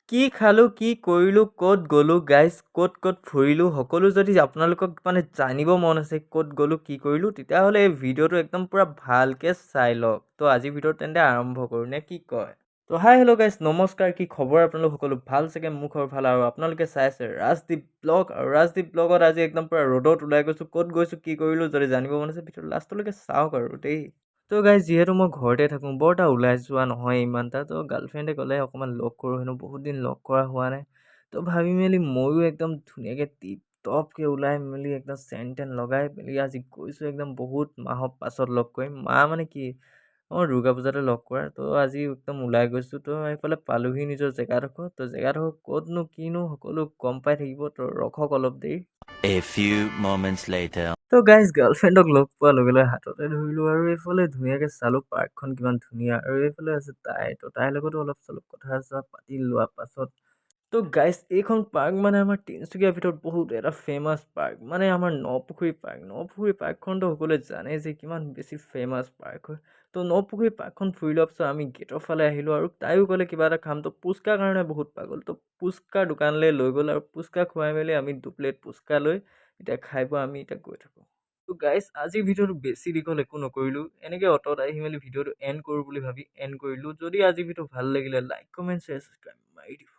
কি খালোঁ, কি কৰিলোঁ, ক'ত গ'লোঁ গাইজ, ক'ত ফুৰিলোঁ, সকলো যদি আপোনালোকক জানিব মন আছে ক'ত গ'লোঁ, কি কৰিলোঁ, তেতিয়াহ'লে এই ভিডিঅ'টো একদম পূৰা ভালকৈ চাই লওক। ত' আজিৰ ভিডিঅ'টো তেন্তে আৰম্ভ কৰোঁ নে কি কয়? ত' হাই হেল্ল' গাইজ, নমস্কাৰ, কি খবৰ আপোনালোক সকলো ভাল চাগে? মোৰ খবৰ ভাল আৰু আপোনালোকে চাই আছে ৰাজদ্বীপ ব্লগ। আৰু ৰাজদ্বীপ ব্লগত আজি একদম পূৰা ৰ'দত ওলাই গৈছোঁ, ক'ত গৈছোঁ, কি কৰিলোঁ, যদি জানিব মন আছে ভিডিঅ'টো লাষ্টলৈকে চাওক আৰু দেই। ত' গাইজ, যিহেতু মই ঘৰতে থাকোঁ, বৰ এটা ওলাই যোৱা নহয় ইমান এটা। ত' গাৰ্লফ্ৰেণ্ডে ক'লে অকণমান লগ কৰোঁ হেনো, বহুত দিন লগ কৰা হোৱা নাই। ত' ভাবি মেলি ময়ো একদম ধুনীয়াকৈ টিপ টপকৈ ওলাই মেলি একদম চেন টেন লগাই মেলি আজি গৈছোঁ, একদম বহুত মাহৰ পাছত লগ কৰিম। মানে কি, দুৰ্গা পূজাতে লগ কৰা। ত' আজি একদম ওলাই গৈছোঁ। ত' এইফালে পালোহি নিজৰ জেগাডোখৰ। ত' জেগাডোখৰ ক'তনো কিনো সকলো গম পাই থাকিব। ত' ৰখক অলপ দেৰি। A few moments later. ত' গাইজ, গাৰ্লফ্ৰেণ্ডক লগ পোৱাৰ লগে লগে হাততে ধৰিলোঁ আৰু এইফালে ধুনীয়াকৈ চালোঁ পাৰ্কখন কিমান ধুনীয়া। আৰু এইফালে আছে তাই। ত' তাইৰ লগতো অলপ চলপ কথা চথা পাতি লোৱা পাছত, ত' গাইজ, এইখন পাৰ্ক আমাৰ তিনিচুকীয়াৰ ভিতৰত বহুত এটা ফেমাছ পাৰ্ক, আমাৰ নপুখুৰী পাৰ্ক। নপুখুৰী পাৰ্কখনতো সকলোৱে জানে যে কিমান বেছি ফেমাছ পাৰ্ক হয়। ত' নপুখুৰী পাৰ্কখন ফুৰি লোৱাৰ পিছত আমি গেটৰ ফালে আহিলোঁ আৰু তাইও ক'লে কিবা এটা খাম। ত' পুচকাৰ কাৰণে বহুত পাগল। ত' পুচকাৰ দোকানলৈ লৈ গ'ল আৰু পুচকা খুৱাই মেলি আমি 2 প্লেট পুচকা লৈ এতিয়া খাই বৈ আমি এতিয়া গৈ থাকোঁ। ত' গাইজ, আজিৰ ভিডিঅ'টো বেছি দীঘল একো নকৰিলোঁ, এনেকৈ অটত আহি মেলি ভিডিঅ'টো এণ্ড কৰোঁ বুলি ভাবি এণ্ড কৰিলোঁ। যদি আজিৰ ভিডিঅ' ভাল লাগিলে লাইক কমেণ্ট শ্বেয়াৰ ছাবস্ক্ৰাইব মাৰি দিব।